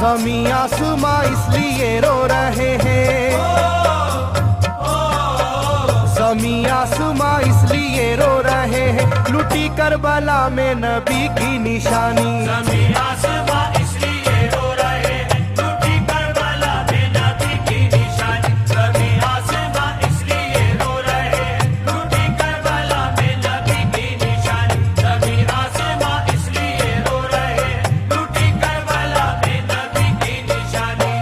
ज़मीं आसमां इसलिए रो रहे हैं, ज़मीं आसमां इसलिए रो रहे हैं, लुटी करबला में नबी की निशानी। ज़मीं आसमां इसलिए रो रहे हैं, लुटी करबला में नबी की निशानी। ज़मीं आसमां इसलिए रो रहे हैं, लुटी करबला में नबी की निशानी। ज़मीं आसमां इसलिए रो रहे हैं, लुटी करबला में नबी की निशानी।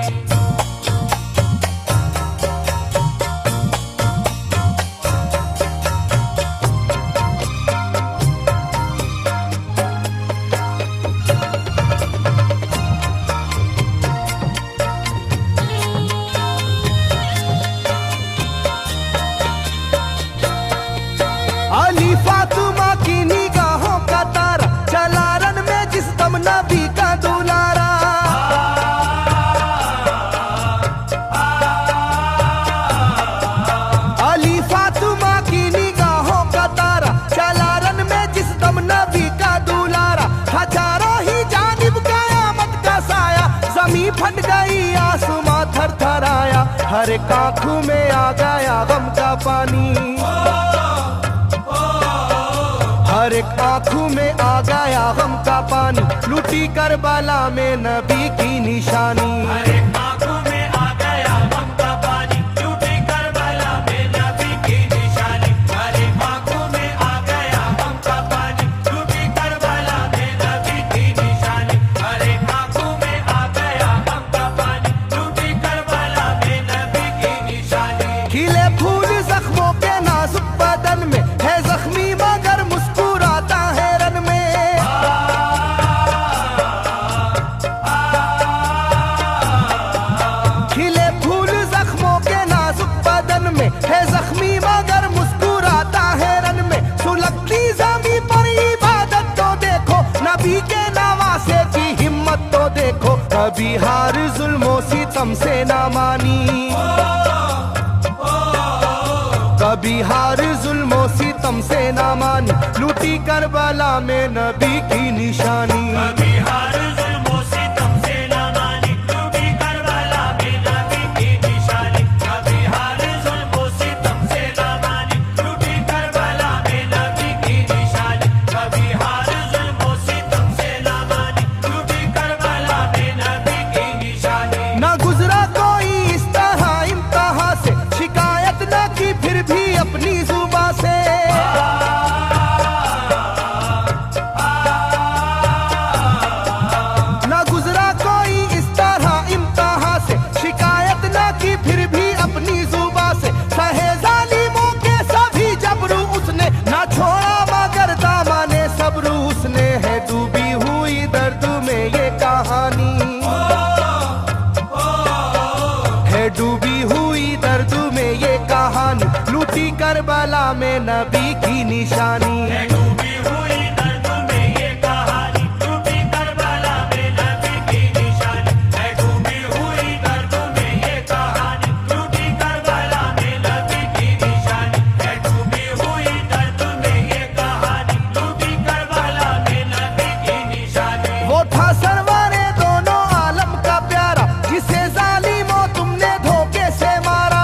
अली फातिमा की निगाहों का तारा, चला रन में जिस दम नबी का दुलारा। अली फातिमा की निगाहों का तारा, चला रन में जिस दम नबी का दुलारा। था चारों ही जानिब कयामत का साया, जमीन फट गई आसमां थर थराया। हर एक आंखों में आ गया गम का पानी, हर एक आंखों में आ गया गम का पानी, लुटी करबला में नबी की निशानी। हर एक आंखों में आ गया गम का पानी, लुटी करबला में नबी की निशानी। हर एक आंखों में आ गया गम का पानी, लुटी करबला में नबी की निशानी। हर एक आंखों में आ गया गम का पानी, लुटी करबला में नबी की निशानी। खिले फूल जख्मों के नाजुक बदन में, है जख्मी मगर मुस्कुराता है रन में। खिले फूल जख्मों के नाजुक बदन में, है जख्मी मगर मुस्कुराता है रन में। सुलगती ज़मीं पर इबादत तो देखो, नबी के नवासे की हिम्मत तो देखो। कभी हार जुल्मों सितम से ना मानी, कभी हार जुल्मों सितम से ना मानी, लुटी करबला में नबी की निशानी। कभी हार जुल्मों सितम से ना मानी, लुटी करबला में नबी की निशानी। कभी हार जुल्मों सितम से ना मानी, लुटी करबला में नबी की निशानी। कभी हार जुल्मों सितम से ना मानी, लुटी करबला में नबी की निशानी। ना गुजरा कोई इस तरह इम्तिहा से, शिकायत न की फिर भी अपनी जुबां से। ना गुजरा कोई इस तरह इम्तिहा से, शिकायत न की फिर भी अपनी जुबां से। सहे जालिमों के सभी जबरू उसने, ना छोड़ा मगर दामने सब्रू उसने। है डूबी हुई दर्द में ये कहानी, है डूबी हुई दर्द में ये कहानी, लुटी करबला में नबी की निशानी। है डूबी हुई दर्द में ये कहानी, लुटी करबला में नबी की निशानी। है डूबी हुई दर्द में ये कहानी, लुटी करबला में नबी की निशानी। है डूबी हुई दर्द में ये कहानी, लुटी करबला में नबी की निशानी। वो था सरवारे दोनों आलम का प्यारा, जिसे जालिमों तुमने धोखे से मारा।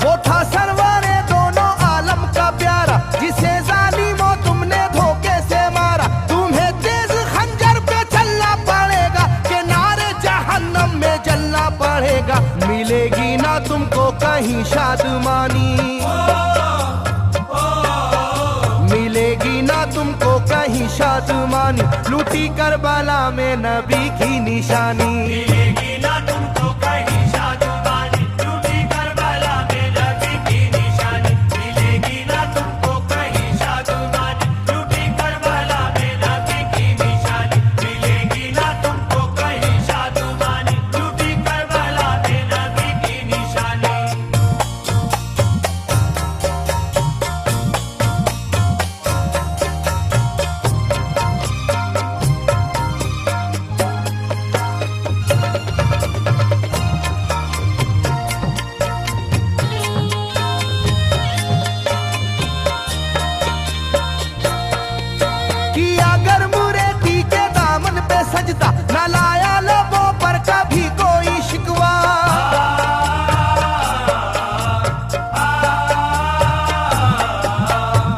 वो था सरवारे दोनों आलम का प्यारा, जिसे जालिमों तुमने धोखे से मारा। तुम्हें तेज खंजर पे चलना पड़ेगा, कि नारे जहन्नम में जलना पड़ेगा। मिलेगी ना तुमको कहीं शादमानी, मिलेगी ना तुमको कहीं शादमानी, लुटी करबला में नबी की निशानी। मिलेगी ना तुमको कहीं शादमानी, लुटी करबला में नबी की निशानी। मिलेगी ना तुमको कहीं शादमानी, लुटी करबला में नबी की निशानी। मिलेगी ना तुमको कहीं शादमानी, लुटी करबला में नबी की निशानी। सजदा, न लाया लबों पर कभी कोई शिकवा।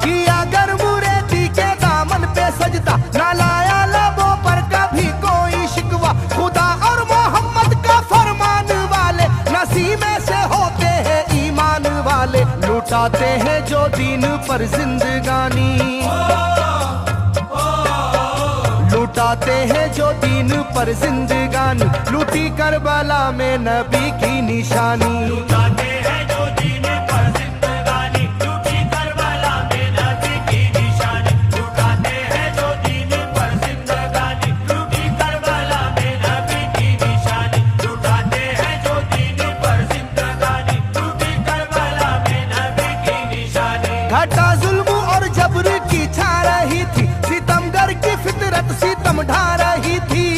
किया गर्मुरेती के दामन पे सजदा, न लाया लबों पर कभी कोई शिकवा। खुदा और मोहम्मद का फरमान वाले नसीबे से होते हैं ईमान वाले। लुटाते हैं जो दीन पर जिंदगानी, लुटाते हैं जो दीन पर जिंदगानी। लूटी करबला में नबी की निशानी। लुटाते हैं जो दीन पर जिंदगानी, लूटी करबला में नबी की निशानी। लुटाते हैं जो दीन पर जिंदगानी, लूटी करबला में नबी की निशानी। लुटाते हैं जो दीन पर जिंदगानी, लूटी करबला में नबी की निशानी। घटा जुल्म और जबर की छा रही थी, सितमगर की फितरत सितम ढा रही थी।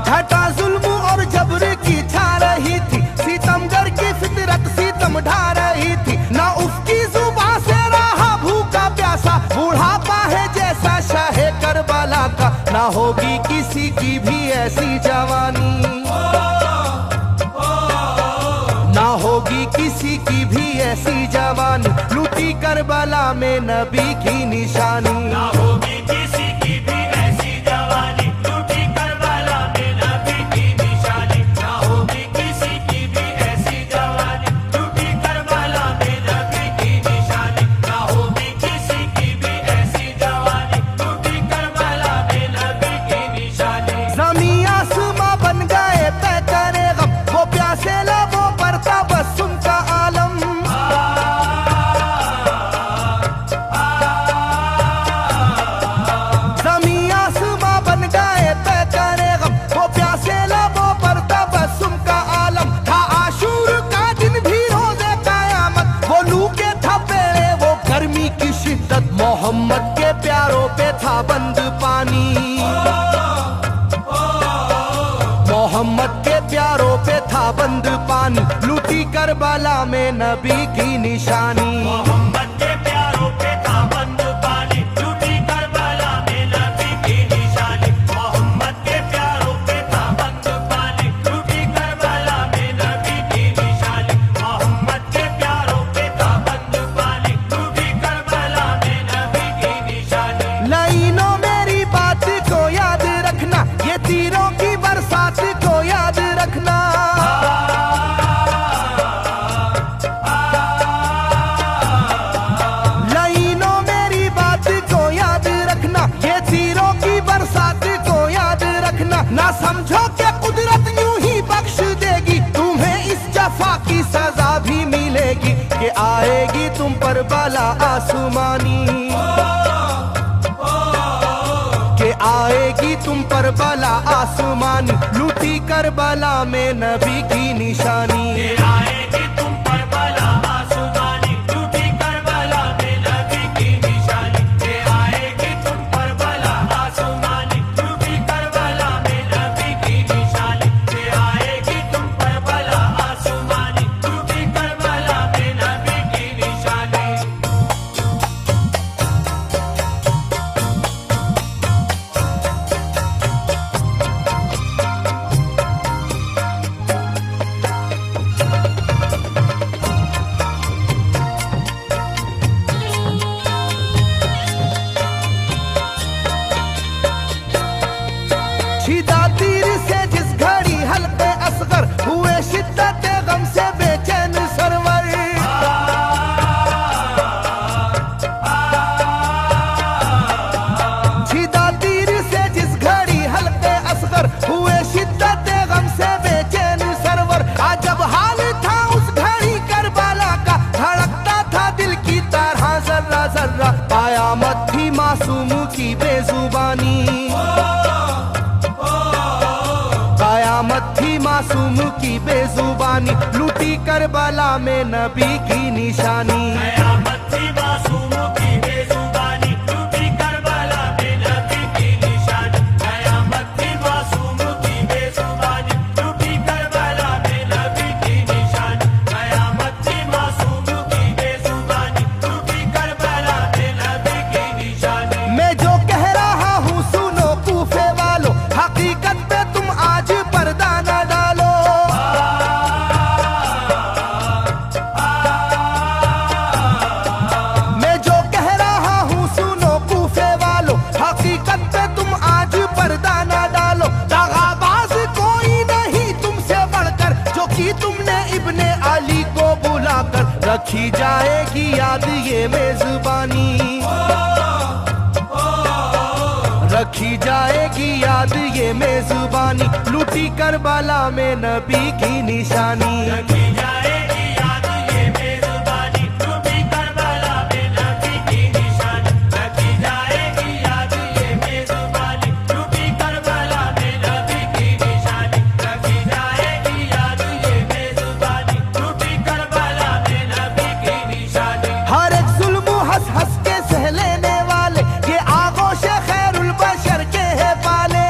घटा जुल्म और जबर की छा रही थी, सितमगर की फितरत सितम ढा रही थी। ना उसकी जुबान से रहा भूखा प्यासा, बुढ़ापा है जैसा शाहे करबला का। ना होगी किसी की भी ऐसी जवानी, ना होगी किसी की भी ऐसी जवानी। लूटी करबला में नबी की निशानी। ना होगी किसी की भी ऐसी जवानी, लूटी करबला में नबी की निशानी। ना होगी किसी की भी ऐसी जवानी, लूटी करबला में नबी की निशानी। ना होगी किसी की भी ऐसी जवानी, लूटी करबला में नबी की निशानी। ज़मीं आसमां बन गए तय करे गम, वो प्यासे लबों पर तबस्सुम का आलम। ज़मीं आसमां बन गए तय करे गम, वो प्यासे लबों पर तबस्सुम का आलम। था आशूर का दिन भी रोज़े क़यामत, वो लू के थपेड़े वो गर्मी की शिद्दत। मोहम्मद के प्यारों पे था बंद पानी, मोहम्मद के प्यारों पे था बंद पानी। लूटी करबला में नबी की निशानी। मोहम्मद के प्यारों पे था बंद पानी, लूटी करबला में नबी की निशानी। मोहम्मद के प्यारों पे था बंद पानी, लूटी करबला में नबी की निशानी। मोहम्मद के प्यारों पे था बंद पानी, लूटी करबला में नबी की निशानी। लाइनों मेरी बात को याद रखना, ये तीरों की बरसात को याद रखना। लाइनों मेरी बात को याद रखना, ये तीरों की बरसात को याद रखना। ना समझो कि कुदरत यूं ही बख्श देगी, तुम्हें इस जफा की सजा भी मिलेगी। कि आएगी तुम पर बला आसमानी, के आएगी तुम पर बला आसमानी। लूटी करबला में नबी की निशानी। ये आएगी तुम पर बला आसमानी, लूटी करबला में नबी की निशानी। ये आएगी तुम पर बला आसमानी, लूटी करबला में नबी की निशानी। ये आएगी तुम पर बला आसमानी, लूटी करबला में नबी की निशानी। छिदा तीर से जिस घड़ी हल्के असगर, हुए शिद्दत गम से बेचैन सरवर। छिदा तीर से जिस घड़ी हल्के असगर, हुए शिद्दत गम से बेचैन सरवर। अजब हाल था उस घड़ी करबला का, धड़कता था दिल की तरह जर्रा जर्रा। कयामत थी मासूम की बेजुबानी, कयामत थी मासूम की बेजुबानी। लूटी करबला में नबी की निशानी। कयामत थी मासूम की बेजुबानी, लूटी करबला में नबी की निशानी। कयामत थी मासूम की बेजुबानी, लूटी करबला में नबी की निशानी। कयामत थी मासूम की बेजुबानी, लूटी करबला में रखी जाएगी याद ये मेजबानी, रखी जाएगी याद ये मेजबानी, लूटी करबला में नबी की निशानी। रखी जाएगी याद ये मेजबानी, लूटी करबला में नबी की निशानी। रखी जाएगी याद ये मेजबानी, लूटी करबला में नबी की निशानी। रखी जाएगी याद ये मेजबानी, लूटी करबला में नबी की निशानी। हर एक जुल्म हंस हंस के सह लेने वाले, ये आगोश खैरुल बशर के है पाले।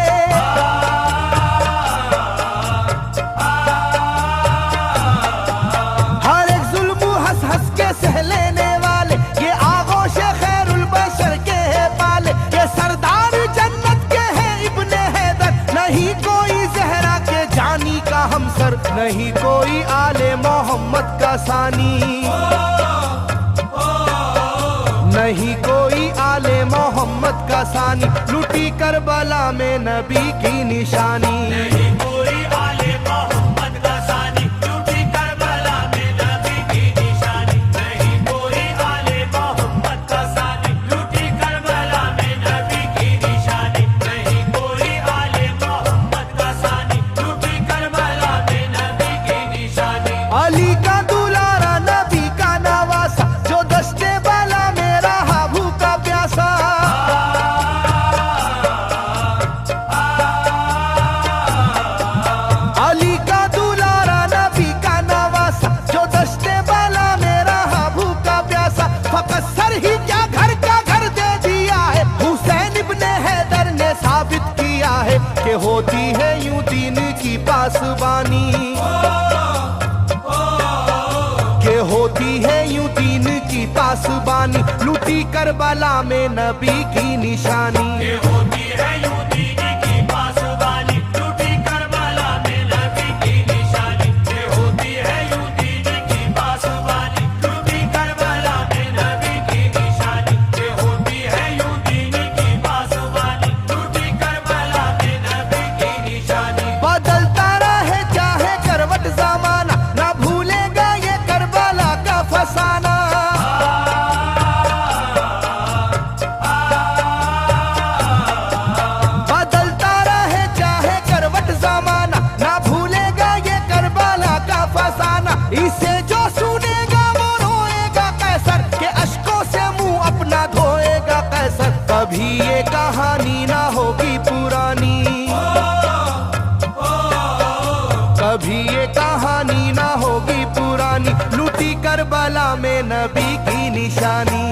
हर एक जुल्म हंस हंस के सह लेने वाले, ये आगोश खैरुल बशर के है पाले। ये सरदार जन्नत के है इब्ने हैदर, नहीं कोई जहरा के जानी का हमसर, नहीं कोई आले मोहम्मद का सानी, नहीं कोई आले मोहम्मद का सानी, लूटी करबला में नबी की निशानी। नहीं कोई आले मोहम्मद का सानी, लूटी करबला में नबी की निशानी। नहीं कोई आले मोहम्मद का सानी, लूटी करबला में नबी की निशानी। नहीं कोई आले मोहम्मद का सानी, लूटी करबला में नबी की निशानी। अली का दुलारा नबी का नवासा, जो दस्ते बाला में रहा भूखा प्यासा। अली का दुलारा नबी का नवासा, जो दस्ते बाला में रहा भूखा प्यासा। फकत सर ही क्या घर का घर दे दिया है, हुसैन इब्ने हैदर ने साबित किया है कि होती है यूं दीन की पासबानी, के होती है यूं दीन की पासबानी, लूटी करबला में नबी की निशानी। ये होती है यूं दीन की पासबानी, लूटी करबला में नबी की निशानी। ये होती है यूं दीन की पासबानी, लूटी करबला में नबी की निशानी। ये होती है यूं दीन की पासबानी, लूटी करबला में नबी की निशानी। बदलता रहे चाहे करवट जमाना, ना भूलेगा ये करबला का फसाना। बदलता रहे चाहे करवट जमाना, ना भूलेगा ये करबला का फसाना। इसे जो सुनेगा वो रोएगा कैसर, के अश्कों से मुंह अपना धोएगा कैसर। कभी ये कहानी ना होगी पुरानी, कभी ये कहानी ना होगी पुरानी, लूटी करबला में नबी की निशानी।